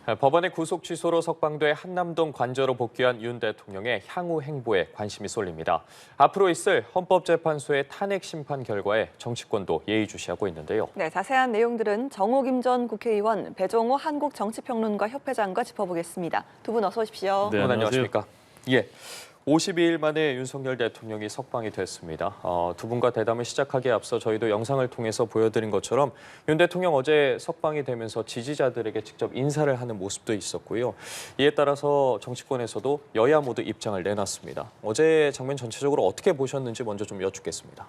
법원의 구속 취소로 석방돼 한남동 관저로 복귀한 윤 대통령의 향후 행보에 관심이 쏠립니다. 앞으로 있을 헌법재판소의 탄핵 심판 결과에 정치권도 예의주시하고 있는데요. 네, 자세한 내용들은 정호김 전 국회의원, 배종호 한국정치평론가 협회장과 짚어보겠습니다. 두 분 어서 오십시오. 네, 안녕하십니까? 예. 52일 만에 윤석열 대통령이 석방이 됐습니다. 두 분과 대담을 시작하기에 앞서 저희도 영상을 통해서 보여드린 것처럼 윤 대통령 어제 석방이 되면서 지지자들에게 직접 인사를 하는 모습도 있었고요. 이에 따라서 정치권에서도 여야 모두 입장을 내놨습니다. 어제 장면 전체적으로 어떻게 보셨는지 먼저 좀 여쭙겠습니다.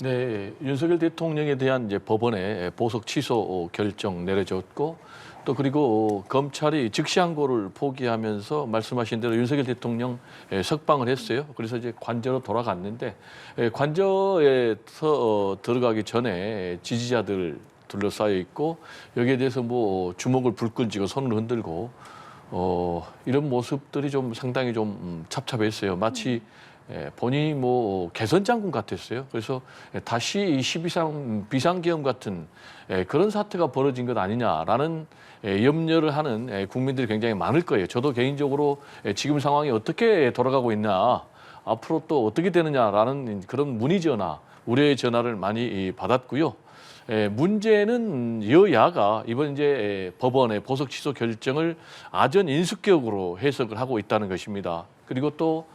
네, 윤석열 대통령에 대한 이제 법원의 보석 취소 결정 내려졌고 또 그리고 검찰이 즉시항고를 포기하면서 말씀하신 대로 윤석열 대통령 석방을 했어요. 그래서 이제 관저로 돌아갔는데 관저에서 들어가기 전에 지지자들 둘러싸여 있고 여기에 대해서 뭐 주먹을 불끈 쥐고 손을 흔들고 이런 모습들이 좀 상당히 좀 찹찹했어요. 마치 본인이 뭐 개선 장군 같았어요. 그래서 다시 이 12상 비상계엄 같은 그런 사태가 벌어진 것 아니냐라는 염려를 하는 국민들이 굉장히 많을 거예요. 저도 개인적으로 지금 상황이 어떻게 돌아가고 있나, 앞으로 또 어떻게 되느냐라는 그런 문의 전화, 우려의 전화를 많이 받았고요. 문제는 여야가 이번 이제 법원의 보석 취소 결정을 아전 인수격으로 해석을 하고 있다는 것입니다. 그리고 또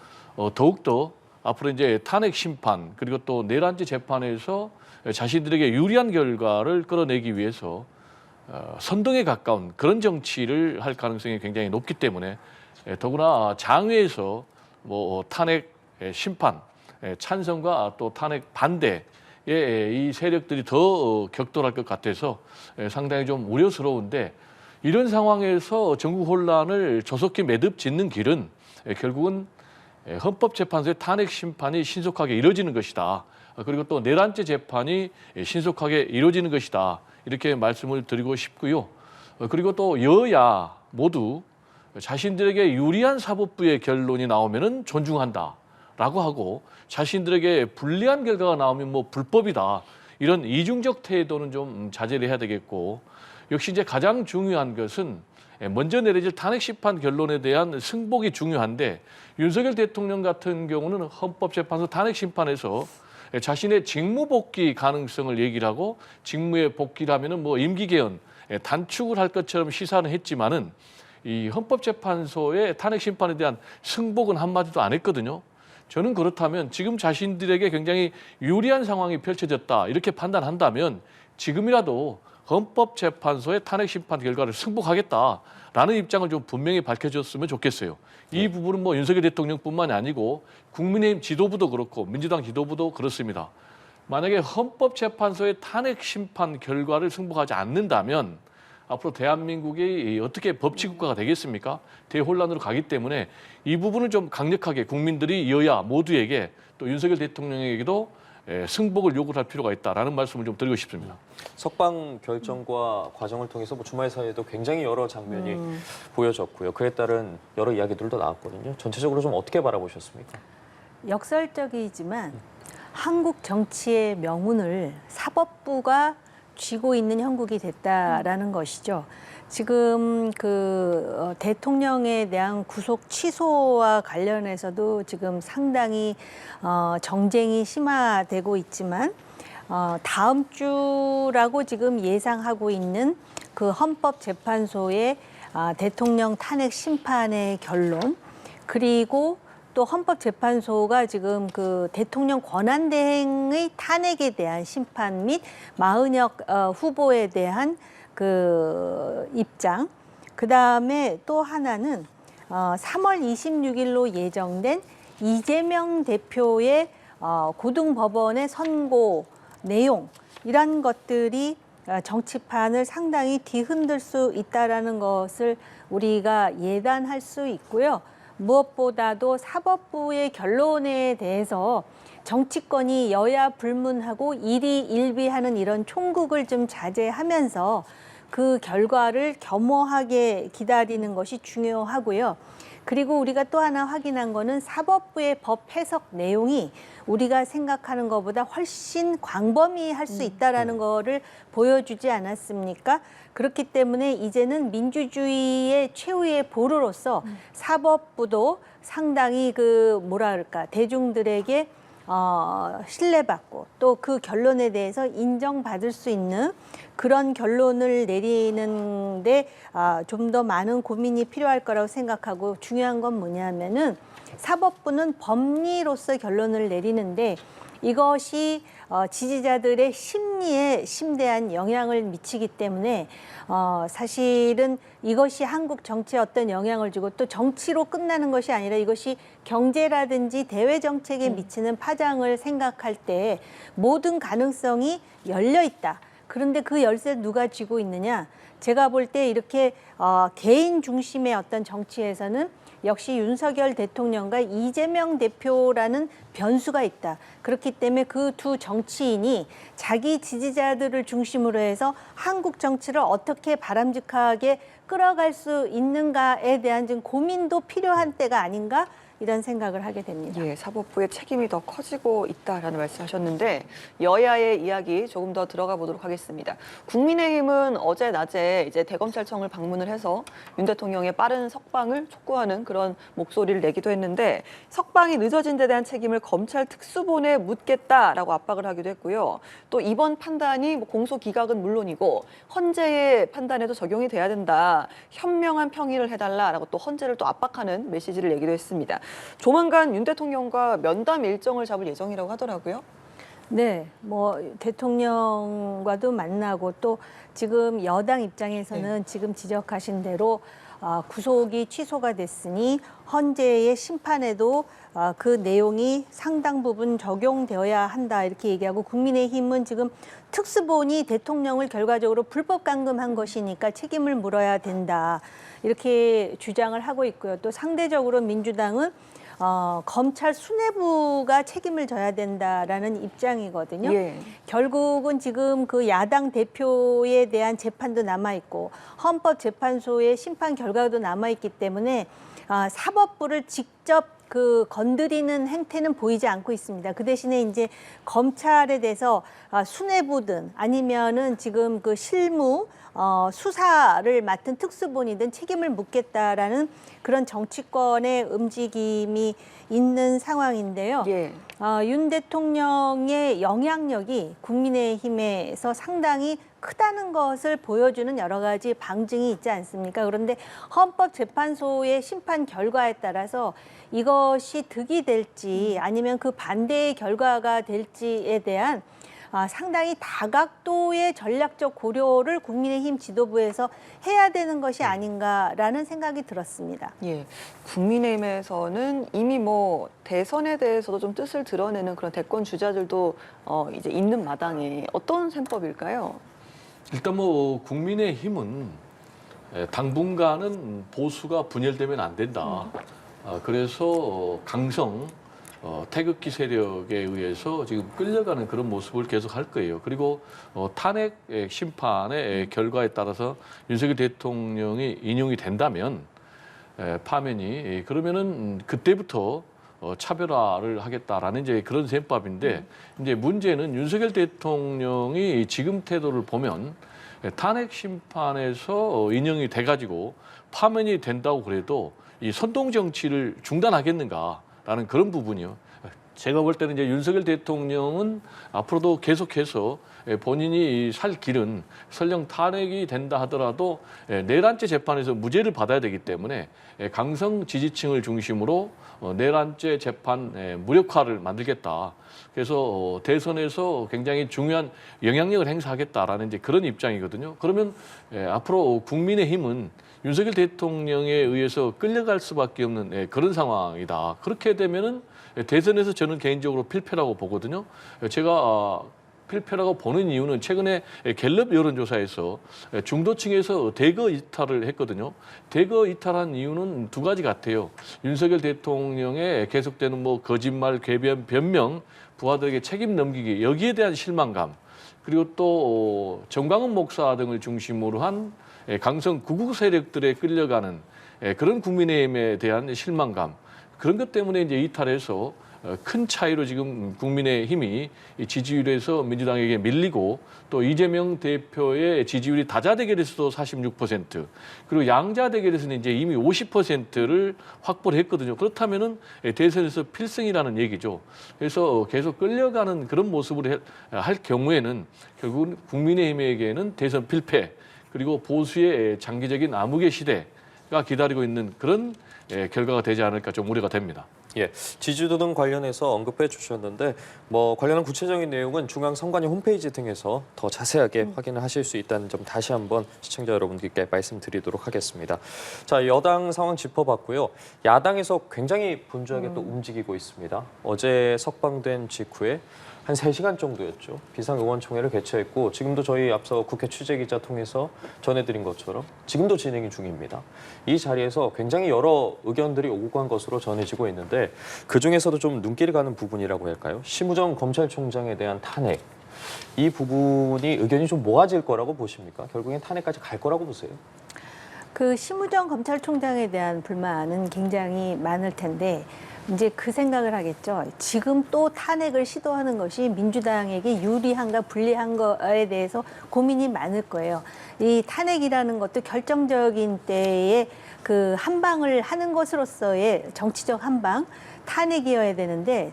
더욱더 앞으로 이제 탄핵 심판 그리고 또 내란죄 재판에서 자신들에게 유리한 결과를 끌어내기 위해서 선동에 가까운 그런 정치를 할 가능성이 굉장히 높기 때문에 더구나 장외에서 뭐 탄핵 심판 찬성과 또 탄핵 반대의 이 세력들이 더 격돌할 것 같아서 상당히 좀 우려스러운데, 이런 상황에서 전국 혼란을 조속히 매듭 짓는 길은 결국은 헌법재판소의 탄핵 심판이 신속하게 이루어지는 것이다. 그리고 또 내란죄 재판이 신속하게 이루어지는 것이다. 이렇게 말씀을 드리고 싶고요. 그리고 또 여야 모두 자신들에게 유리한 사법부의 결론이 나오면은 존중한다라고 하고, 자신들에게 불리한 결과가 나오면 뭐 불법이다, 이런 이중적 태도는 좀 자제를 해야 되겠고, 역시 이제 가장 중요한 것은 먼저 내려질 탄핵 심판 결론에 대한 승복이 중요한데, 윤석열 대통령 같은 경우는 헌법재판소 탄핵 심판에서 자신의 직무 복귀 가능성을 얘기를 하고, 직무에 복귀를 하면은 뭐 임기 개헌 단축을 할 것처럼 시사는 했지만은 이 헌법재판소의 탄핵 심판에 대한 승복은 한마디도 안 했거든요. 저는 그렇다면 지금 자신들에게 굉장히 유리한 상황이 펼쳐졌다, 이렇게 판단한다면 지금이라도 헌법재판소의 탄핵 심판 결과를 승복하겠다라는 입장을 좀 분명히 밝혀줬으면 좋겠어요. 이 부분은 뭐 윤석열 대통령뿐만이 아니고 국민의힘 지도부도 그렇고 민주당 지도부도 그렇습니다. 만약에 헌법재판소의 탄핵 심판 결과를 승복하지 않는다면 앞으로 대한민국이 어떻게 법치국가가 되겠습니까? 대혼란으로 가기 때문에 이 부분을 좀 강력하게 국민들이 여야 모두에게, 또 윤석열 대통령에게도 승복을 요구할 필요가 있다라는 말씀을 좀 드리고 싶습니다. 석방 결정과 과정을 통해서 뭐 주말 사이에도 굉장히 여러 장면이 보여졌고요. 그에 따른 여러 이야기들도 나왔거든요. 전체적으로 좀 어떻게 바라보셨습니까? 역설적이지만 한국 정치의 명운을 사법부가 쥐고 있는 형국이 됐다라는 것이죠. 지금 그 대통령에 대한 구속 취소와 관련해서도 지금 상당히 정쟁이 심화되고 있지만, 다음 주라고 지금 예상하고 있는 그 헌법재판소의 대통령 탄핵 심판의 결론, 그리고 또 헌법재판소가 지금 그 대통령 권한대행의 탄핵에 대한 심판 및 마은혁 후보에 대한 그 입장, 그다음에 또 하나는 3월 26일로 예정된 이재명 대표의 고등법원의 선고 내용, 이런 것들이 정치판을 상당히 뒤흔들 수 있다라는 것을 우리가 예단할 수 있고요. 무엇보다도 사법부의 결론에 대해서 정치권이 여야 불문하고 일희일비하는 이런 총국을 좀 자제하면서 그 결과를 겸허하게 기다리는 것이 중요하고요. 그리고 우리가 또 하나 확인한 거는 사법부의 법 해석 내용이 우리가 생각하는 것보다 훨씬 광범위할 수 있다라는 거를 보여주지 않았습니까? 그렇기 때문에 이제는 민주주의의 최후의 보루로서 사법부도 상당히 대중들에게 신뢰받고 또 그 결론에 대해서 인정받을 수 있는 그런 결론을 내리는데 좀 더 많은 고민이 필요할 거라고 생각하고, 중요한 건 뭐냐면은 사법부는 법리로서 결론을 내리는데 이것이 지지자들의 심리에 심대한 영향을 미치기 때문에 사실은 이것이 한국 정치에 어떤 영향을 주고 또 정치로 끝나는 것이 아니라 이것이 경제라든지 대외 정책에 미치는 파장을 생각할 때 모든 가능성이 열려 있다. 그런데 그 열쇠를 누가 쥐고 있느냐? 제가 볼 때 이렇게 개인 중심의 어떤 정치에서는 역시 윤석열 대통령과 이재명 대표라는 변수가 있다. 그렇기 때문에 그 두 정치인이 자기 지지자들을 중심으로 해서 한국 정치를 어떻게 바람직하게 끌어갈 수 있는가에 대한 좀 고민도 필요한 때가 아닌가, 이런 생각을 하게 됩니다. 예, 사법부의 책임이 더 커지고 있다라는 말씀하셨는데 여야의 이야기 조금 더 들어가 보도록 하겠습니다. 국민의힘은 어제 낮에 이제 대검찰청을 방문을 해서 윤 대통령의 빠른 석방을 촉구하는 그런 목소리를 내기도 했는데, 석방이 늦어진 데 대한 책임을 검찰 특수본에 묻겠다라고 압박을 하기도 했고요. 또 이번 판단이 공소 기각은 물론이고 헌재의 판단에도 적용이 돼야 된다. 현명한 평의를 해달라라고 또 헌재를 또 압박하는 메시지를 내기도 했습니다. 조만간 윤 대통령과 면담 일정을 잡을 예정이라고 하더라고요. 네, 대통령과도 만나고 또 지금 여당 입장에서는 지금 지적하신 대로 구속이 취소가 됐으니 헌재의 심판에도 그 내용이 상당 부분 적용되어야 한다, 이렇게 얘기하고, 국민의힘은 지금 특수본이 대통령을 결과적으로 불법 감금한 것이니까 책임을 물어야 된다, 이렇게 주장을 하고 있고요. 또 상대적으로 민주당은 검찰 수뇌부가 책임을 져야 된다라는 입장이거든요. 예. 결국은 지금 그 야당 대표에 대한 재판도 남아있고 헌법재판소의 심판 결과도 남아있기 때문에 사법부를 직접 건드리는 행태는 보이지 않고 있습니다. 그 대신에 이제 검찰에 대해서 수뇌부든 아니면은 지금 그 실무 수사를 맡은 특수본이든 책임을 묻겠다라는 그런 정치권의 움직임이 있는 상황인데요. 예. 윤 대통령의 영향력이 국민의힘에서 상당히 크다는 것을 보여주는 여러 가지 방증이 있지 않습니까? 그런데 헌법재판소의 심판 결과에 따라서 이것이 득이 될지 아니면 그 반대의 결과가 될지에 대한 상당히 다각도의 전략적 고려를 국민의힘 지도부에서 해야 되는 것이 아닌가라는 생각이 들었습니다. 예, 국민의힘에서는 이미 대선에 대해서도 좀 뜻을 드러내는 그런 대권 주자들도 이제 있는 마당에 어떤 셈법일까요? 일단 국민의힘은 당분간은 보수가 분열되면 안 된다. 그래서 강성 태극기 세력에 의해서 지금 끌려가는 그런 모습을 계속 할 거예요. 그리고 탄핵 심판의 결과에 따라서 윤석열 대통령이 인용이 된다면 파면이 그러면은 그때부터 차별화를 하겠다라는 이제 그런 셈법인데, 이제 문제는 윤석열 대통령이 지금 태도를 보면 탄핵 심판에서 인용이 돼가지고 파면이 된다고 그래도 이 선동 정치를 중단하겠는가라는 그런 부분이요. 제가 볼 때는 이제 윤석열 대통령은 앞으로도 계속해서 본인이 살 길은 설령 탄핵이 된다 하더라도 내란죄 재판에서 무죄를 받아야 되기 때문에 강성 지지층을 중심으로 내란죄 재판 무력화를 만들겠다. 그래서 대선에서 굉장히 중요한 영향력을 행사하겠다라는 이제 그런 입장이거든요. 그러면 앞으로 국민의힘은 윤석열 대통령에 의해서 끌려갈 수밖에 없는 그런 상황이다. 그렇게 되면은 대선에서 저는 개인적으로 필패라고 보거든요. 제가 필패라고 보는 이유는 최근에 갤럽 여론조사에서 중도층에서 대거 이탈을 했거든요. 대거 이탈한 이유는 두 가지 같아요. 윤석열 대통령의 계속되는 거짓말, 궤변, 변명, 부하들에게 책임 넘기기, 여기에 대한 실망감. 그리고 또 정광훈 목사 등을 중심으로 한 강성 구국 세력들에 끌려가는 그런 국민의힘에 대한 실망감, 그런 것 때문에 이제 이탈해서 큰 차이로 지금 국민의힘이 지지율에서 민주당에게 밀리고, 또 이재명 대표의 지지율이 다자 대결에서도 46%, 그리고 양자 대결에서는 이제 이미 50%를 확보를 했거든요. 그렇다면은 대선에서 필승이라는 얘기죠. 그래서 계속 끌려가는 그런 모습을 할 경우에는 결국은 국민의힘에게는 대선 필패, 그리고 보수의 장기적인 암흑의 시대가 기다리고 있는 그런 결과가 되지 않을까 좀 우려가 됩니다. 예, 지지도 등 관련해서 언급해 주셨는데 관련한 구체적인 내용은 중앙선관위 홈페이지 등에서 더 자세하게 확인을 하실 수 있다는 점 다시 한번 시청자 여러분들께 말씀드리도록 하겠습니다. 자, 여당 상황 짚어봤고요. 야당에서 굉장히 분주하게 또 움직이고 있습니다. 어제 석방된 직후에 한 3시간 정도였죠. 비상의원총회를 개최했고 지금도 저희 앞서 국회 취재기자 통해서 전해드린 것처럼 지금도 진행 중입니다. 이 자리에서 굉장히 여러 의견들이 오고 간 것으로 전해지고 있는데 그중에서도 좀 눈길이 가는 부분이라고 할까요? 심우정 검찰총장에 대한 탄핵. 이 부분이 의견이 좀 모아질 거라고 보십니까? 결국엔 탄핵까지 갈 거라고 보세요? 그 심우정 검찰총장에 대한 불만은 굉장히 많을 텐데 이제 그 생각을 하겠죠. 지금 또 탄핵을 시도하는 것이 민주당에게 유리한가 불리한 거에 대해서 고민이 많을 거예요. 이 탄핵이라는 것도 결정적인 때에 그 한방을 하는 것으로서의 정치적 한방, 탄핵이어야 되는데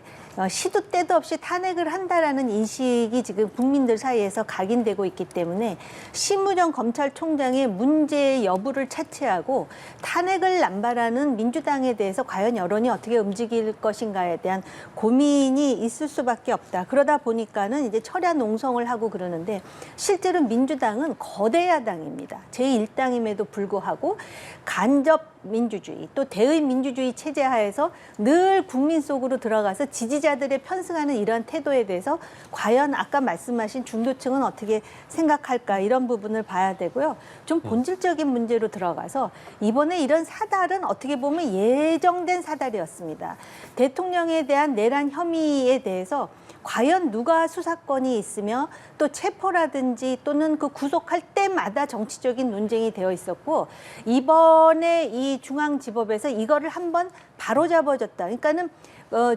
시도 때도 없이 탄핵을 한다라는 인식이 지금 국민들 사이에서 각인되고 있기 때문에 심우정 검찰총장의 문제 여부를 차치하고 탄핵을 남발하는 민주당에 대해서 과연 여론이 어떻게 움직일 것인가에 대한 고민이 있을 수밖에 없다. 그러다 보니까는 이제 철야 농성을 하고 그러는데 실제로 민주당은 거대 야당입니다. 제1당임에도 불구하고 간접 민주주의 또 대의 민주주의 체제 하에서 늘 국민 속으로 들어가서 지지자들의 편승하는 이런 태도에 대해서 과연 아까 말씀하신 중도층은 어떻게 생각할까 이런 부분을 봐야 되고요. 좀 본질적인 문제로 들어가서 이번에 이런 사달은 어떻게 보면 예정된 사달이었습니다. 대통령에 대한 내란 혐의에 대해서 과연 누가 수사권이 있으며 또 체포라든지 또는 그 구속할 때마다 정치적인 논쟁이 되어 있었고 이번에 이 중앙지법에서 이거를 한번 바로잡아줬다. 그러니까는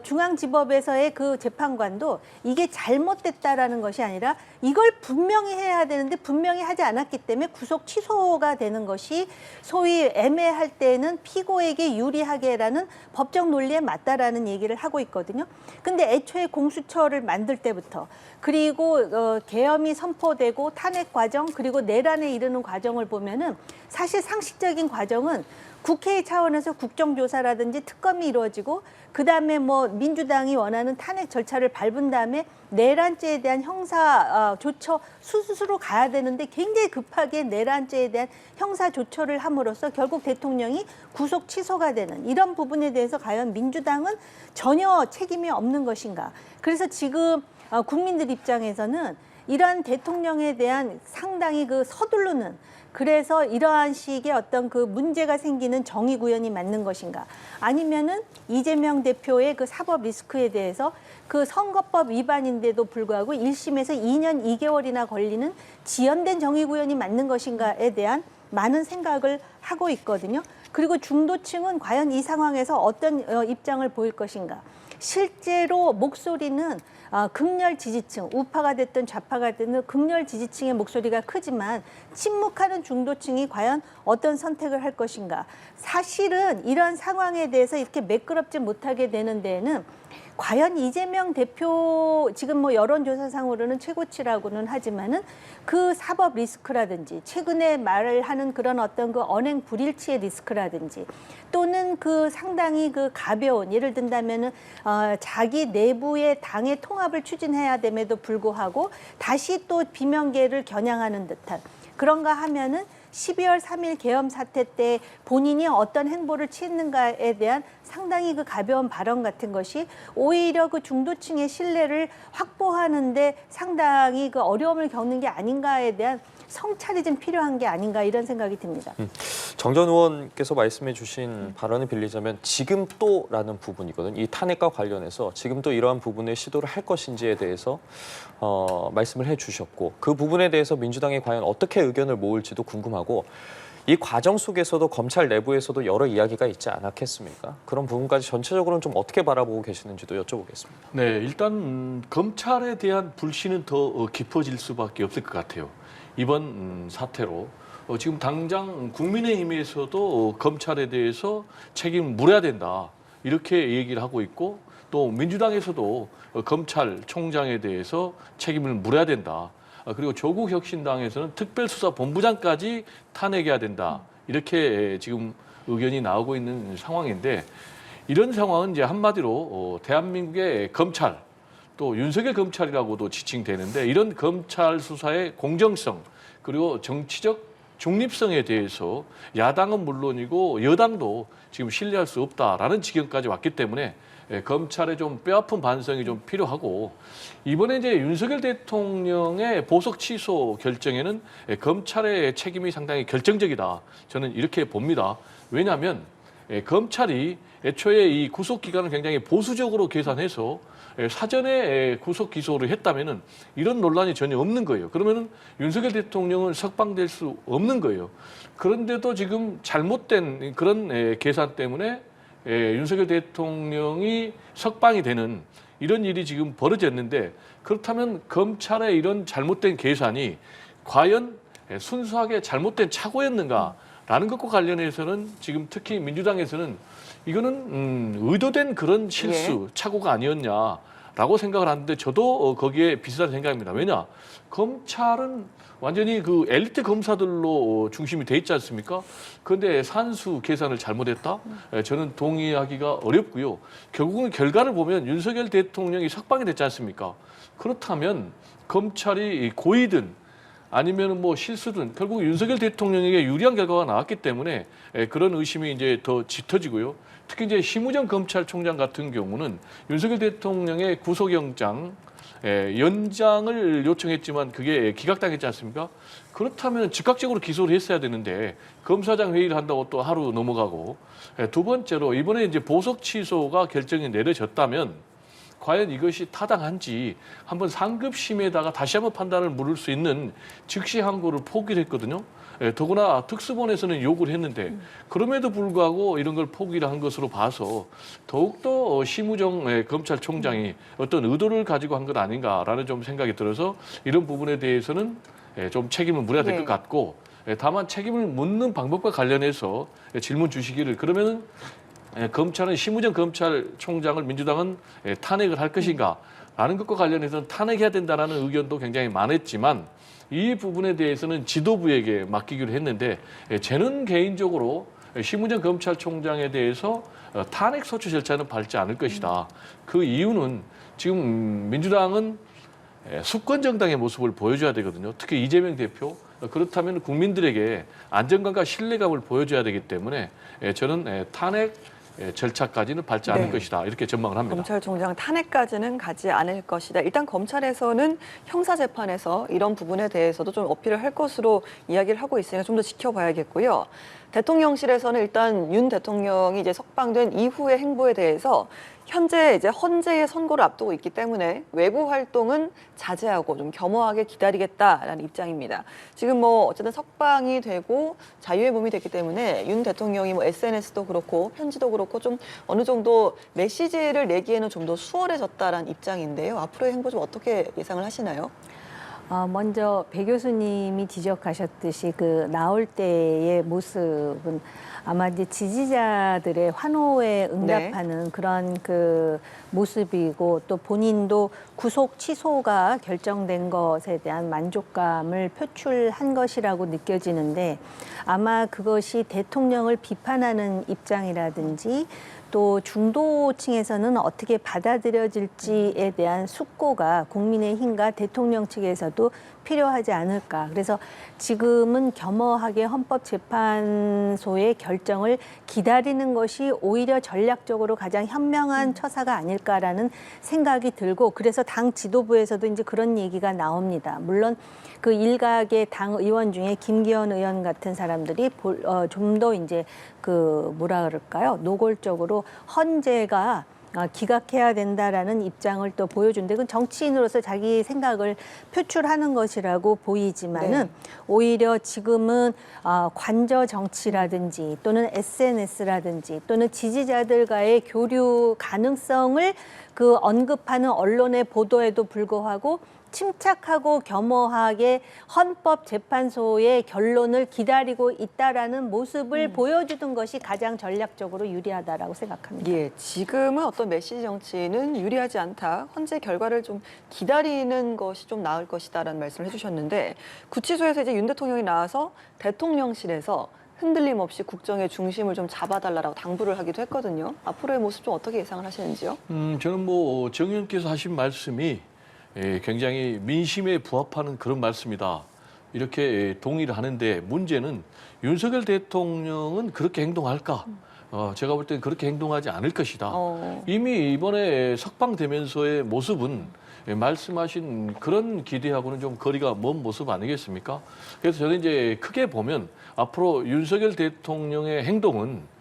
중앙지법에서의 그 재판관도 이게 잘못됐다라는 것이 아니라 이걸 분명히 해야 되는데 분명히 하지 않았기 때문에 구속 취소가 되는 것이 소위 애매할 때는 피고에게 유리하게라는 법적 논리에 맞다라는 얘기를 하고 있거든요. 근데 애초에 공수처를 만들 때부터 그리고 계엄이 선포되고 탄핵 과정 그리고 내란에 이르는 과정을 보면은 사실 상식적인 과정은 국회 차원에서 국정조사라든지 특검이 이루어지고 그다음에 뭐 민주당이 원하는 탄핵 절차를 밟은 다음에 내란죄에 대한 형사 조처 수수로 가야 되는데 굉장히 급하게 내란죄에 대한 형사 조처를 함으로써 결국 대통령이 구속 취소가 되는 이런 부분에 대해서 과연 민주당은 전혀 책임이 없는 것인가. 그래서 지금 국민들 입장에서는 이러한 대통령에 대한 상당히 그 서두르는 그래서 이러한 식의 어떤 그 문제가 생기는 정의 구현이 맞는 것인가 아니면은 이재명 대표의 그 사법 리스크에 대해서 그 선거법 위반인데도 불구하고 1심에서 2년 2개월이나 걸리는 지연된 정의 구현이 맞는 것인가에 대한 많은 생각을 하고 있거든요. 그리고 중도층은 과연 이 상황에서 어떤 입장을 보일 것인가. 실제로 목소리는 극렬 지지층, 우파가 됐든 좌파가 됐든 극렬 지지층의 목소리가 크지만 침묵하는 중도층이 과연 어떤 선택을 할 것인가. 사실은 이런 상황에 대해서 이렇게 매끄럽지 못하게 되는 데에는 과연 이재명 대표 지금 뭐 여론조사상으로는 최고치라고는 하지만은 그 사법 리스크라든지 최근에 말을 하는 그런 어떤 그 언행 불일치의 리스크라든지 또는 그 상당히 그 가벼운 예를 든다면은 자기 내부의 당의 통합을 추진해야 됨에도 불구하고 다시 또 비명계를 겨냥하는 듯한 그런가 하면은 12월 3일 계엄 사태 때 본인이 어떤 행보를 취했는가에 대한 상당히 그 가벼운 발언 같은 것이 오히려 그 중도층의 신뢰를 확보하는데 상당히 그 어려움을 겪는 게 아닌가에 대한 성찰이 좀 필요한 게 아닌가 이런 생각이 듭니다. 정 전 의원께서 말씀해 주신 발언을 빌리자면 지금 또라는 부분이거든요. 이 탄핵과 관련해서 지금 또 이러한 부분을 시도를 할 것인지에 대해서 말씀을 해 주셨고 그 부분에 대해서 민주당이 과연 어떻게 의견을 모을지도 궁금하고 이 과정 속에서도 검찰 내부에서도 여러 이야기가 있지 않았겠습니까? 그런 부분까지 전체적으로는 좀 어떻게 바라보고 계시는지도 여쭤보겠습니다. 네, 일단 검찰에 대한 불신은 더 깊어질 수밖에 없을 것 같아요. 이번 사태로 지금 당장 국민의힘에서도 검찰에 대해서 책임을 물어야 된다 이렇게 얘기를 하고 있고 또 민주당에서도 검찰총장에 대해서 책임을 물어야 된다. 그리고 조국 혁신당에서는 특별수사본부장까지 탄핵해야 된다. 이렇게 지금 의견이 나오고 있는 상황인데 이런 상황은 이제 한마디로 대한민국의 검찰 또 윤석열 검찰이라고도 지칭되는데 이런 검찰 수사의 공정성 그리고 정치적 중립성에 대해서 야당은 물론이고 여당도 지금 신뢰할 수 없다라는 지경까지 왔기 때문에 검찰의 좀 뼈아픈 반성이 좀 필요하고 이번에 이제 윤석열 대통령의 보석 취소 결정에는 검찰의 책임이 상당히 결정적이다. 저는 이렇게 봅니다. 왜냐하면 검찰이 애초에 이 구속 기간을 굉장히 보수적으로 계산해서 사전에 구속 기소를 했다면은 이런 논란이 전혀 없는 거예요. 그러면은 윤석열 대통령은 석방될 수 없는 거예요. 그런데도 지금 잘못된 그런 계산 때문에 윤석열 대통령이 석방이 되는 이런 일이 지금 벌어졌는데 그렇다면 검찰의 이런 잘못된 계산이 과연 순수하게 잘못된 착오였는가라는 것과 관련해서는 지금 특히 민주당에서는 이거는 의도된 그런 실수, 착오가 아니었냐라고 생각을 하는데 저도 거기에 비슷한 생각입니다. 왜냐? 검찰은 완전히 그 엘리트 검사들로 중심이 돼 있지 않습니까? 그런데 산수 계산을 잘못했다? 저는 동의하기가 어렵고요. 결국은 결과를 보면 윤석열 대통령이 석방이 됐지 않습니까? 그렇다면 검찰이 고의든 아니면 뭐 실수든 결국 윤석열 대통령에게 유리한 결과가 나왔기 때문에 그런 의심이 이제 더 짙어지고요. 특히 이제 심우정 검찰총장 같은 경우는 윤석열 대통령의 구속영장 연장을 요청했지만 그게 기각당했지 않습니까? 그렇다면 즉각적으로 기소를 했어야 되는데 검사장 회의를 한다고 또 하루 넘어가고 두 번째로 이번에 이제 보석 취소가 결정이 내려졌다면 과연 이것이 타당한지 한번 상급심에다가 다시 한번 판단을 물을 수 있는 즉시 항고를 포기를 했거든요. 더구나 특수본에서는 요구를 했는데 그럼에도 불구하고 이런 걸 포기를 한 것으로 봐서 더욱더 심우정 검찰총장이 어떤 의도를 가지고 한 것 아닌가라는 좀 생각이 들어서 이런 부분에 대해서는 좀 책임을 물어야 될 것 같고 다만 책임을 묻는 방법과 관련해서 질문 주시기를 그러면은 검찰은 심우정 검찰총장을 민주당은 탄핵을 할 것인가라는 것과 관련해서는 탄핵해야 된다라는 의견도 굉장히 많았지만 이 부분에 대해서는 지도부에게 맡기기로 했는데 저는 개인적으로 심우정 검찰총장에 대해서 탄핵 소추 절차는 밟지 않을 것이다. 그 이유는 지금 민주당은 수권 정당의 모습을 보여줘야 되거든요. 특히 이재명 대표. 그렇다면 국민들에게 안정감과 신뢰감을 보여줘야 되기 때문에 저는 탄핵 절차까지는 밟지 않을 것이다. 이렇게 전망을 합니다. 검찰총장 탄핵까지는 가지 않을 것이다. 일단 검찰에서는 형사재판에서 이런 부분에 대해서도 좀 어필을 할 것으로 이야기를 하고 있으니까 좀 더 지켜봐야겠고요. 대통령실에서는 일단 윤 대통령이 이제 석방된 이후의 행보에 대해서 현재 이제 헌재의 선고를 앞두고 있기 때문에 외부 활동은 자제하고 좀 겸허하게 기다리겠다라는 입장입니다. 지금 뭐 어쨌든 석방이 되고 자유의 몸이 됐기 때문에 윤 대통령이 뭐 SNS도 그렇고 편지도 그렇고 좀 어느 정도 메시지를 내기에는 좀 더 수월해졌다라는 입장인데요. 앞으로의 행보 좀 어떻게 예상을 하시나요? 먼저 배 교수님이 지적하셨듯이 그 나올 때의 모습은 아마 이제 지지자들의 환호에 응답하는 그런 그 모습이고 또 본인도 구속 취소가 결정된 것에 대한 만족감을 표출한 것이라고 느껴지는데 아마 그것이 대통령을 비판하는 입장이라든지 또 중도층에서는 어떻게 받아들여질지에 대한 숙고가 국민의힘과 대통령 측에서도 필요하지 않을까. 그래서 지금은 겸허하게 헌법재판소의 결정을 기다리는 것이 오히려 전략적으로 가장 현명한 처사가 아닐까라는 생각이 들고, 그래서 당 지도부에서도 이제 그런 얘기가 나옵니다. 물론 그 일각의 당 의원 중에 김기현 의원 같은 사람들이 좀 더 이제 그 뭐라 그럴까요? 노골적으로 헌재가 기각해야 된다라는 입장을 또 보여준데, 그건 정치인으로서 자기 생각을 표출하는 것이라고 보이지만은 네. 오히려 지금은 관저 정치라든지 또는 SNS라든지 또는 지지자들과의 교류 가능성을 그 언급하는 언론의 보도에도 불구하고 침착하고 겸허하게 헌법재판소의 결론을 기다리고 있다라는 모습을 보여주는 것이 가장 전략적으로 유리하다라고 생각합니다. 예, 지금은 어떤 메시지 정치는 유리하지 않다. 헌재 결과를 좀 기다리는 것이 좀 나을 것이다라는 말씀을 해주셨는데, 구치소에서 이제 윤 대통령이 나와서 대통령실에서 흔들림 없이 국정의 중심을 좀 잡아달라고 당부를 하기도 했거든요. 앞으로의 모습 좀 어떻게 예상을 하시는지요? 저는 뭐 정 의원께서 하신 말씀이 굉장히 민심에 부합하는 그런 말씀이다. 이렇게 동의를 하는데, 문제는 윤석열 대통령은 그렇게 행동할까? 제가 볼 때는 그렇게 행동하지 않을 것이다. 이미 이번에 석방되면서의 모습은 말씀하신 그런 기대하고는 좀 거리가 먼 모습 아니겠습니까? 그래서 저는 이제 크게 보면 앞으로 윤석열 대통령의 행동은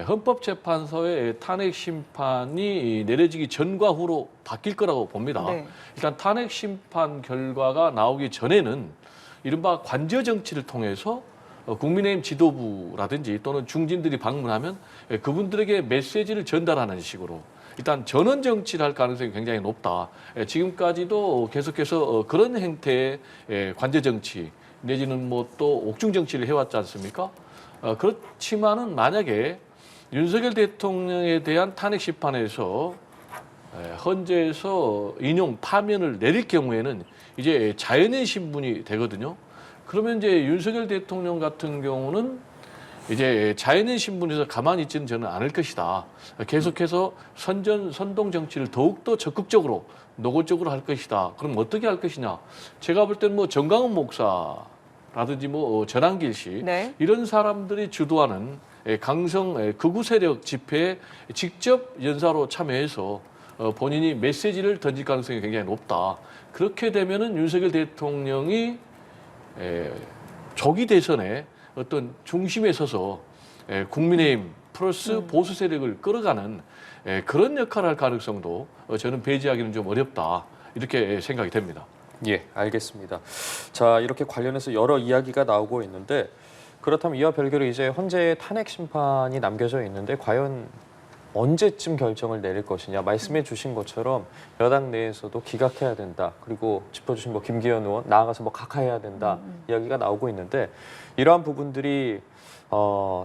헌법재판소의 탄핵 심판이 내려지기 전과 후로 바뀔 거라고 봅니다. 네. 일단 탄핵 심판 결과가 나오기 전에는 이른바 관저 정치를 통해서 국민의힘 지도부라든지 또는 중진들이 방문하면 그분들에게 메시지를 전달하는 식으로 일단 전원 정치를 할 가능성이 굉장히 높다. 지금까지도 계속해서 그런 행태의 관저 정치 내지는 뭐 또 옥중 정치를 해왔지 않습니까? 그렇지만은 만약에 윤석열 대통령에 대한 탄핵 심판에서 헌재에서 인용 파면을 내릴 경우에는 이제 자연인 신분이 되거든요. 그러면 이제 윤석열 대통령 같은 경우는 이제 자연인 신분에서 가만히 있지는 저는 않을 것이다. 계속해서 선동 정치를 더욱더 적극적으로 노골적으로 할 것이다. 그럼 어떻게 할 것이냐? 제가 볼 때는 뭐 정강훈 목사라든지 뭐 전한길 씨 네. 이런 사람들이 주도하는 강성 극우 세력 집회에 직접 연사로 참여해서 본인이 메시지를 던질 가능성이 굉장히 높다. 그렇게 되면은 윤석열 대통령이 조기 대선에 어떤 중심에 서서 국민의힘 플러스 보수 세력을 끌어가는 그런 역할을 할 가능성도 저는 배제하기는 좀 어렵다. 이렇게 생각이 됩니다. 예, 알겠습니다. 자, 이렇게 관련해서 여러 이야기가 나오고 있는데, 그렇다면 이와 별개로 이제 헌재의 탄핵 심판이 남겨져 있는데 과연 언제쯤 결정을 내릴 것이냐. 말씀해 주신 것처럼 여당 내에서도 기각해야 된다. 그리고 짚어주신 뭐 김기현 의원 나아가서 뭐 각하해야 된다. 이야기가 나오고 있는데, 이러한 부분들이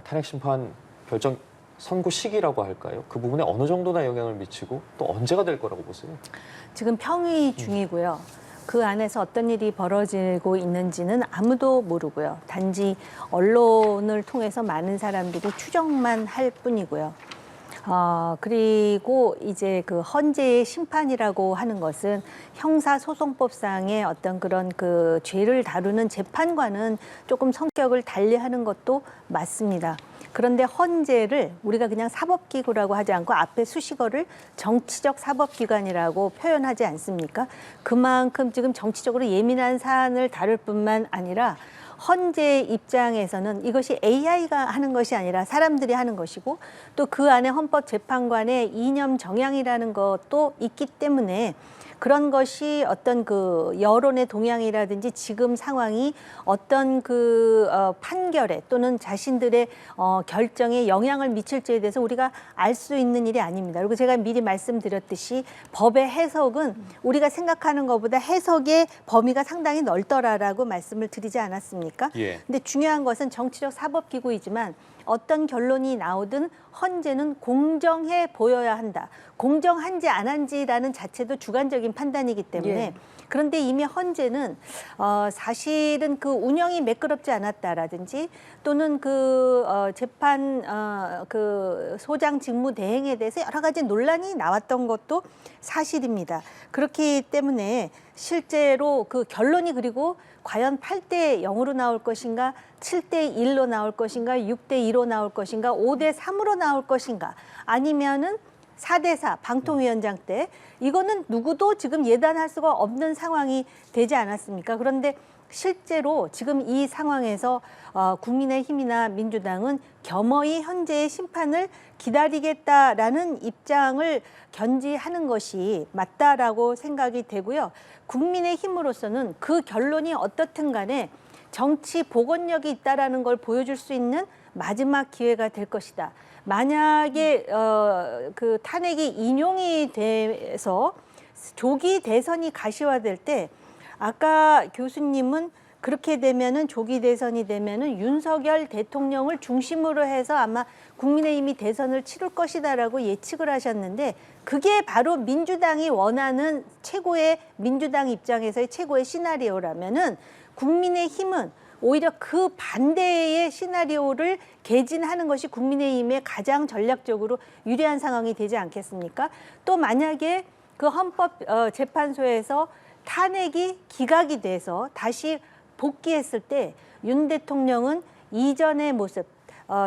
탄핵 심판 결정 선고 시기라고 할까요? 그 부분에 어느 정도나 영향을 미치고 또 언제가 될 거라고 보세요? 지금 평의 중이고요. 그 안에서 어떤 일이 벌어지고 있는지는 아무도 모르고요. 단지 언론을 통해서 많은 사람들이 추정만 할 뿐이고요. 그리고 이제 그 헌재의 심판이라고 하는 것은 형사소송법상의 어떤 그런 그 죄를 다루는 재판과는 조금 성격을 달리하는 것도 맞습니다. 그런데 헌재를 우리가 그냥 사법기구라고 하지 않고 앞에 수식어를 정치적 사법기관이라고 표현하지 않습니까? 그만큼 지금 정치적으로 예민한 사안을 다룰 뿐만 아니라 헌재 입장에서는 이것이 AI가 하는 것이 아니라 사람들이 하는 것이고, 또 그 안에 헌법재판관의 이념 정향이라는 것도 있기 때문에 그런 것이 어떤 그 여론의 동향이라든지 지금 상황이 어떤 그 판결에 또는 자신들의 결정에 영향을 미칠지에 대해서 우리가 알 수 있는 일이 아닙니다. 그리고 제가 미리 말씀드렸듯이 법의 해석은 우리가 생각하는 것보다 해석의 범위가 상당히 넓더라라고 말씀을 드리지 않았습니까? 예. 근데 중요한 것은 정치적 사법기구이지만 어떤 결론이 나오든 헌재는 공정해 보여야 한다. 공정한지 안 한지라는 자체도 주관적인 판단이기 때문에 예. 그런데 이미 헌재는 사실은 그 운영이 매끄럽지 않았다라든지 또는 그 재판 그 소장 직무 대행에 대해서 여러 가지 논란이 나왔던 것도 사실입니다. 그렇기 때문에 실제로 그 결론이 그리고 과연 8대 0으로 나올 것인가, 7대 1로 나올 것인가, 6대 2로 나올 것인가, 5대 3으로 나올 것인가, 아니면은 4대 4 방통위원장 때 이거는 누구도 지금 예단할 수가 없는 상황이 되지 않았습니까? 그런데 실제로 지금 이 상황에서 국민의힘이나 민주당은 겸허히 헌재의 심판을 기다리겠다라는 입장을 견지하는 것이 맞다라고 생각이 되고요. 국민의힘으로서는 그 결론이 어떻든 간에 정치 복원력이 있다라는 걸 보여줄 수 있는 마지막 기회가 될 것이다. 만약에 그 탄핵이 인용이 돼서 조기 대선이 가시화될 때 아까 교수님은 그렇게 되면은 조기 대선이 되면은 윤석열 대통령을 중심으로 해서 아마 국민의힘이 대선을 치를 것이다라고 예측을 하셨는데 그게 바로 민주당이 원하는 최고의 민주당 입장에서의 최고의 시나리오라면은 국민의힘은 오히려 그 반대의 시나리오를 개진하는 것이 국민의힘에 가장 전략적으로 유리한 상황이 되지 않겠습니까? 또 만약에 그 헌법재판소에서 탄핵이 기각이 돼서 다시 복귀했을 때 윤 대통령은 이전의 모습,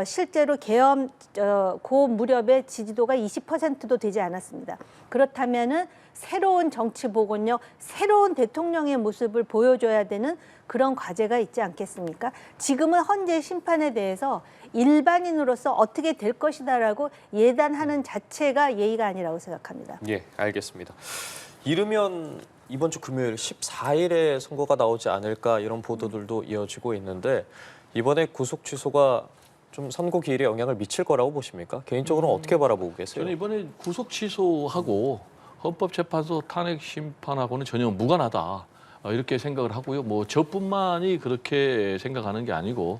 실제로 계엄 그 무렵에 지지도가 20%도 되지 않았습니다. 그렇다면은 새로운 정치 복원력, 새로운 대통령의 모습을 보여줘야 되는 그런 과제가 있지 않겠습니까? 지금은 헌재 심판에 대해서 일반인으로서 어떻게 될 것이다라고 예단하는 자체가 예의가 아니라고 생각합니다. 예, 알겠습니다. 이르면 이번 주 금요일 14일에 선고가 나오지 않을까 이런 보도들도 이어지고 있는데 이번에 구속 취소가 좀 선고 기일에 영향을 미칠 거라고 보십니까? 개인적으로는 어떻게 바라보고 계세요? 저는 이번에 구속 취소하고 헌법재판소 탄핵 심판하고는 전혀 무관하다. 이렇게 생각을 하고요. 뭐 저뿐만이 그렇게 생각하는 게 아니고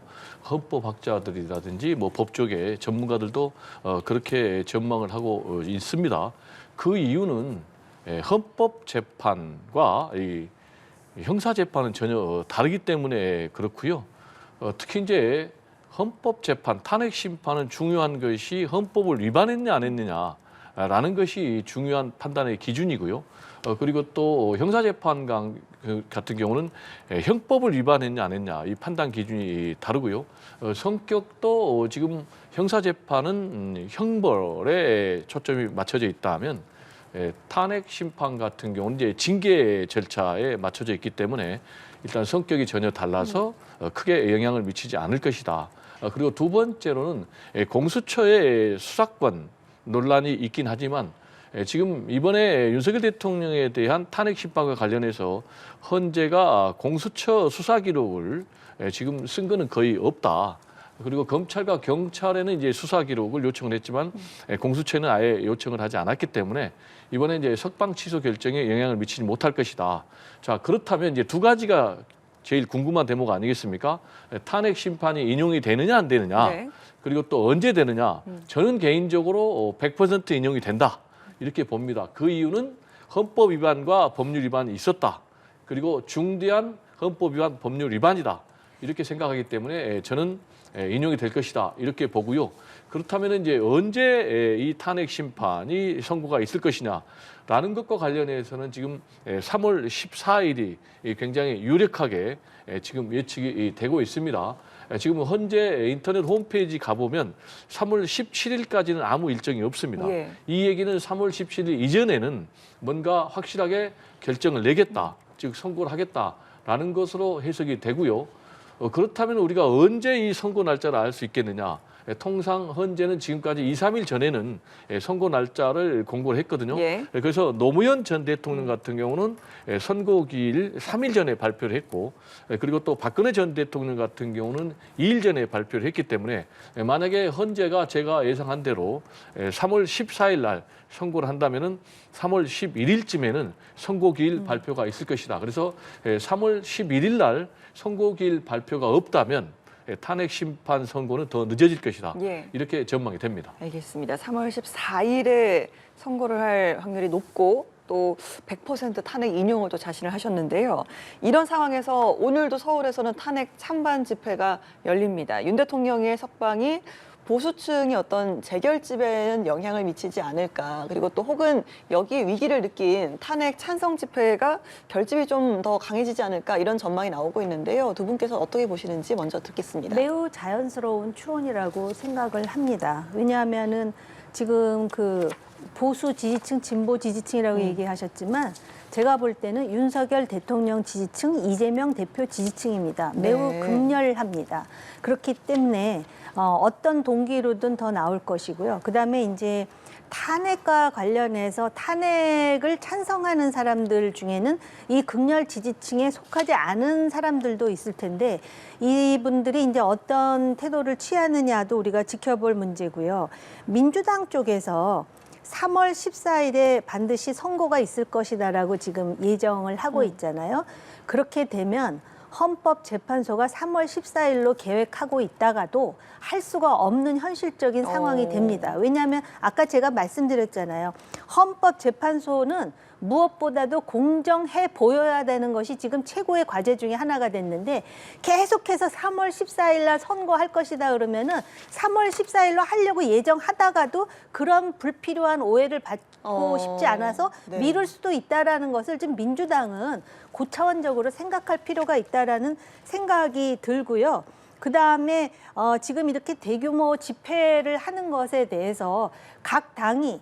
헌법학자들이라든지 뭐 법조계 전문가들도 그렇게 전망을 하고 있습니다. 그 이유는 헌법재판과 이 형사재판은 전혀 다르기 때문에 그렇고요. 특히 이제 헌법재판, 탄핵심판은 중요한 것이 헌법을 위반했냐 안 했느냐라는 것이 중요한 판단의 기준이고요. 그리고 또 형사재판 같은 경우는 형법을 위반했냐 안 했냐 이 판단 기준이 다르고요. 성격도 지금 형사재판은 형벌에 초점이 맞춰져 있다면 탄핵 심판 같은 경우는 이제 징계 절차에 맞춰져 있기 때문에 일단 성격이 전혀 달라서 크게 영향을 미치지 않을 것이다. 그리고 두 번째로는 공수처의 수사권 논란이 있긴 하지만 지금 이번에 윤석열 대통령에 대한 탄핵 심판과 관련해서 헌재가 공수처 수사 기록을 지금 쓴 거는 거의 없다. 그리고 검찰과 경찰에는 이제 수사 기록을 요청을 했지만 공수처는 아예 요청을 하지 않았기 때문에 이번에 이제 석방 취소 결정에 영향을 미치지 못할 것이다. 자, 그렇다면 이제 두 가지가 제일 궁금한 대목 아니겠습니까? 탄핵 심판이 인용이 되느냐 안 되느냐. 네. 그리고 또 언제 되느냐. 저는 개인적으로 100% 인용이 된다. 이렇게 봅니다. 그 이유는 헌법 위반과 법률 위반이 있었다. 그리고 중대한 헌법 위반, 법률 위반이다. 이렇게 생각하기 때문에 저는 인용이 될 것이다. 이렇게 보고요. 그렇다면 이제 언제 이 탄핵 심판이 선고가 있을 것이냐라는 것과 관련해서는 지금 3월 14일이 굉장히 유력하게 지금 예측이 되고 있습니다. 지금 헌재 인터넷 홈페이지 가보면 3월 17일까지는 아무 일정이 없습니다. 예. 이 얘기는 3월 17일 이전에는 뭔가 확실하게 결정을 내겠다, 즉 선고를 하겠다라는 것으로 해석이 되고요. 그렇다면 우리가 언제 이 선고 날짜를 알 수 있겠느냐? 통상 헌재는 지금까지 2, 3일 전에는 선고 날짜를 공고를 했거든요. 예. 그래서 노무현 전 대통령 같은 경우는 선고기일 3일 전에 발표를 했고 그리고 또 박근혜 전 대통령 같은 경우는 2일 전에 발표를 했기 때문에 만약에 헌재가 제가 예상한 대로 3월 14일 날 선고를 한다면은 3월 11일쯤에는 선고기일 발표가 있을 것이다. 그래서 3월 11일 날 선고기일 발표가 없다면 탄핵 심판 선고는 더 늦어질 것이다. 예. 이렇게 전망이 됩니다. 알겠습니다. 3월 14일에 선고를 할 확률이 높고 또 100% 탄핵 인용을 또 자신을 하셨는데요. 이런 상황에서 오늘도 서울에서는 탄핵 찬반 집회가 열립니다. 윤 대통령의 석방이 보수층이 어떤 재결집에는 영향을 미치지 않을까. 그리고 또 혹은 여기에 위기를 느낀 탄핵 찬성 집회가 결집이 좀 더 강해지지 않을까 이런 전망이 나오고 있는데요. 두 분께서 어떻게 보시는지 먼저 듣겠습니다. 매우 자연스러운 추론이라고 생각을 합니다. 왜냐하면은 지금 그 보수 지지층, 진보 지지층이라고 얘기하셨지만 제가 볼 때는 윤석열 대통령 지지층, 이재명 대표 지지층입니다. 매우 네. 극렬합니다. 그렇기 때문에 어떤 동기로든 더 나올 것이고요. 그다음에 이제 탄핵과 관련해서 탄핵을 찬성하는 사람들 중에는 이 극렬 지지층에 속하지 않은 사람들도 있을 텐데 이분들이 이제 어떤 태도를 취하느냐도 우리가 지켜볼 문제고요. 민주당 쪽에서 3월 14일에 반드시 선고가 있을 것이다라고 지금 예정을 하고 있잖아요. 그렇게 되면 헌법재판소가 3월 14일로 계획하고 있다가도 할 수가 없는 현실적인 상황이 됩니다. 왜냐하면 아까 제가 말씀드렸잖아요. 헌법재판소는 무엇보다도 공정해 보여야 되는 것이 지금 최고의 과제 중에 하나가 됐는데 계속해서 3월 14일 날 선고할 것이다 그러면은 3월 14일로 하려고 예정하다가도 그런 불필요한 오해를 받고 싶지 않아서 네. 미룰 수도 있다라는 것을 지금 민주당은 고차원적으로 생각할 필요가 있다라는 생각이 들고요. 그다음에 지금 이렇게 대규모 집회를 하는 것에 대해서 각 당이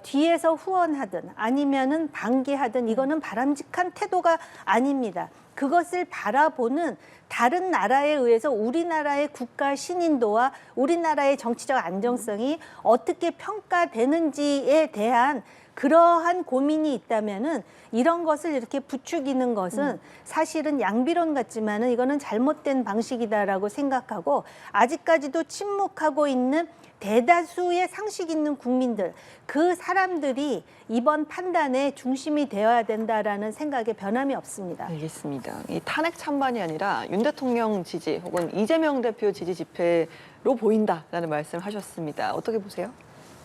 뒤에서 후원하든 아니면은 방기하든 이거는 바람직한 태도가 아닙니다. 그것을 바라보는 다른 나라에 의해서 우리나라의 국가 신인도와 우리나라의 정치적 안정성이 어떻게 평가되는지에 대한 그러한 고민이 있다면은 이런 것을 이렇게 부추기는 것은 사실은 양비론 같지만은 이거는 잘못된 방식이다라고 생각하고 아직까지도 침묵하고 있는 대다수의 상식 있는 국민들 그 사람들이 이번 판단의 중심이 되어야 된다라는 생각에 변함이 없습니다. 알겠습니다. 이 탄핵 찬반이 아니라 윤 대통령 지지 혹은 이재명 대표 지지 집회로 보인다라는 말씀하셨습니다. 어떻게 보세요?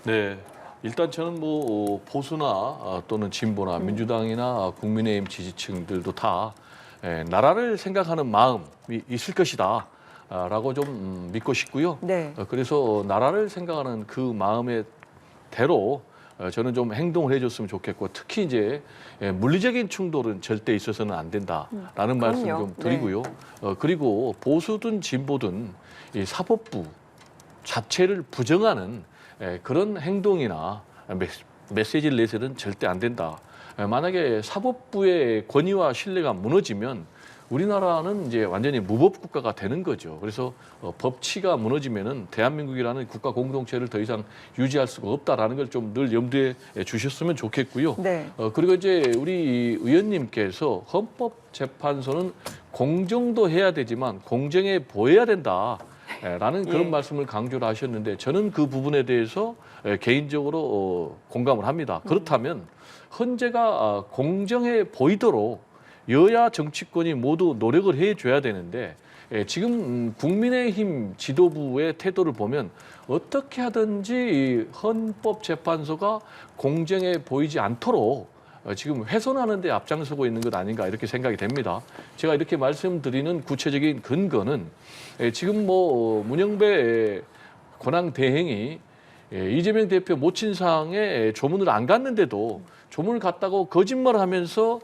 네. 일단 저는 뭐 보수나 또는 진보나 민주당이나 국민의힘 지지층들도 다 나라를 생각하는 마음이 있을 것이다. 라고 좀 믿고 싶고요. 네. 그래서 나라를 생각하는 그 마음의 대로 저는 좀 행동을 해줬으면 좋겠고 특히 이제 물리적인 충돌은 절대 있어서는 안 된다라는 말씀 그럼요. 좀 드리고요. 그리고 보수든 진보든 이 사법부 자체를 부정하는 그런 행동이나 메시지를 내서는 절대 안 된다. 만약에 사법부의 권위와 신뢰가 무너지면 우리나라는 이제 완전히 무법 국가가 되는 거죠. 그래서 법치가 무너지면은 대한민국이라는 국가 공동체를 더 이상 유지할 수가 없다라는 걸 좀 늘 염두에 주셨으면 좋겠고요. 네. 그리고 이제 우리 의원님께서 헌법재판소는 공정도 해야 되지만 공정해 보여야 된다. 라는 그런 예. 말씀을 강조를 하셨는데 저는 그 부분에 대해서 개인적으로 공감을 합니다. 그렇다면 헌재가 공정해 보이도록 여야 정치권이 모두 노력을 해줘야 되는데 지금 국민의힘 지도부의 태도를 보면 어떻게 하든지 헌법재판소가 공정해 보이지 않도록 지금 훼손하는 데 앞장서고 있는 것 아닌가 이렇게 생각이 됩니다. 제가 이렇게 말씀드리는 구체적인 근거는 지금 뭐 문영배 권한대행이 이재명 대표 모친상에 조문을 안 갔는데도 조문을 갔다고 거짓말을 하면서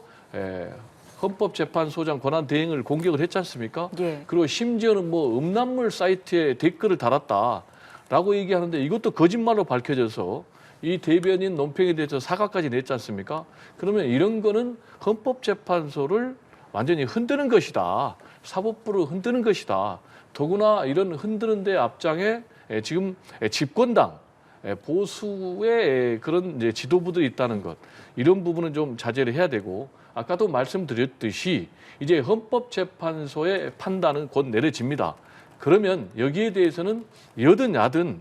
헌법재판소장 권한대행을 공격을 했지 않습니까? 예. 그리고 심지어는 뭐 음란물 사이트에 댓글을 달았다라고 얘기하는데 이것도 거짓말로 밝혀져서 이 대변인 논평에 대해서 사과까지 냈지 않습니까? 그러면 이런 거는 헌법재판소를 완전히 흔드는 것이다. 사법부를 흔드는 것이다. 더구나 이런 흔드는 데 앞장에 지금 집권당 보수의 그런 이제 지도부들이 있다는 것. 이런 부분은 좀 자제를 해야 되고 아까도 말씀드렸듯이 이제 헌법재판소의 판단은 곧 내려집니다. 그러면 여기에 대해서는 여든 야든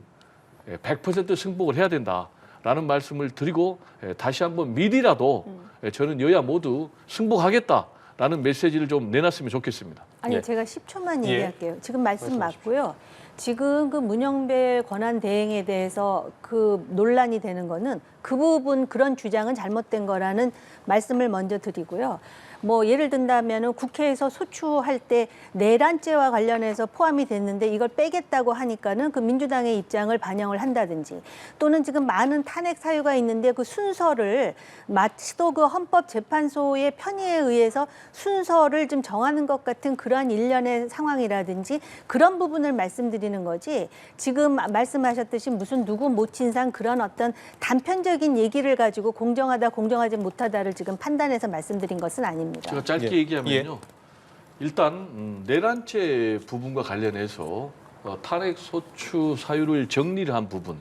100% 승복을 해야 된다라는 말씀을 드리고 다시 한번 미리라도 저는 여야 모두 승복하겠다라는 메시지를 좀 내놨으면 좋겠습니다. 아니 예. 제가 10초만 예. 얘기할게요. 지금 말씀 말씀하십시오. 맞고요. 지금 그 문영배 권한 대행에 대해서 그 논란이 되는 거는 그 부분 그런 주장은 잘못된 거라는 말씀을 먼저 드리고요. 뭐 예를 든다면은 국회에서 소추할 때 내란죄와 관련해서 포함이 됐는데 이걸 빼겠다고 하니까는 그 민주당의 입장을 반영을 한다든지 또는 지금 많은 탄핵 사유가 있는데 그 순서를 마치도 그 헌법재판소의 편의에 의해서 순서를 좀 정하는 것 같은 그러한 일련의 상황이라든지 그런 부분을 말씀드리는 거지 지금 말씀하셨듯이 무슨 누구 모친상 그런 어떤 단편적인 얘기를 가지고 공정하다 공정하지 못하다를 지금 판단해서 말씀드린 것은 아닙니다. 제가 짧게 예. 얘기하면요. 일단 내란죄 부분과 관련해서 탄핵 소추 사유를 정리를 한 부분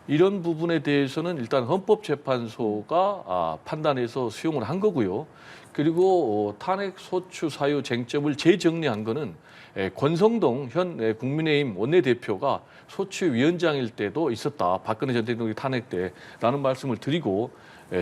이런 부분에 대해서는 일단 헌법재판소가 판단해서 수용을 한 거고요. 그리고 탄핵 소추 사유 쟁점을 재정리한 거는 권성동 현 국민의힘 원내대표가 소추위원장일 때도 있었다. 박근혜 전 대통령이 탄핵 때라는 말씀을 드리고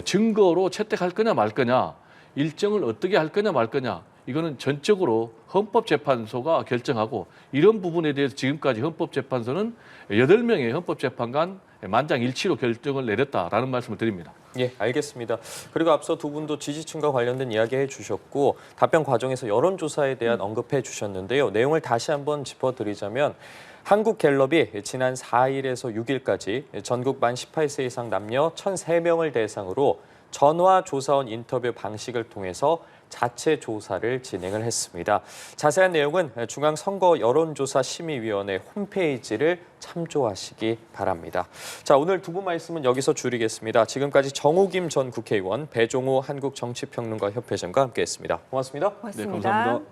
증거로 채택할 거냐 말 거냐 일정을 어떻게 할 거냐 말 거냐 이거는 전적으로 헌법재판소가 결정하고 이런 부분에 대해서 지금까지 헌법재판소는 8명의 헌법재판관 만장일치로 결정을 내렸다라는 말씀을 드립니다. 예, 알겠습니다. 그리고 앞서 두 분도 지지층과 관련된 이야기해 주셨고 답변 과정에서 여론조사에 대한 언급해 주셨는데요. 내용을 다시 한번 짚어드리자면 한국갤럽이 지난 4일에서 6일까지 전국 만 18세 이상 남녀 1,003명을 대상으로 전화 조사원 인터뷰 방식을 통해서 자체 조사를 진행을 했습니다. 자세한 내용은 중앙선거 여론조사 심의위원회 홈페이지를 참조하시기 바랍니다. 자, 오늘 두 분 말씀은 여기서 줄이겠습니다. 지금까지 정호김 전 국회의원, 배종호 한국정치평론가 협회장과 함께했습니다. 고맙습니다. 고맙습니다. 네, 감사합니다.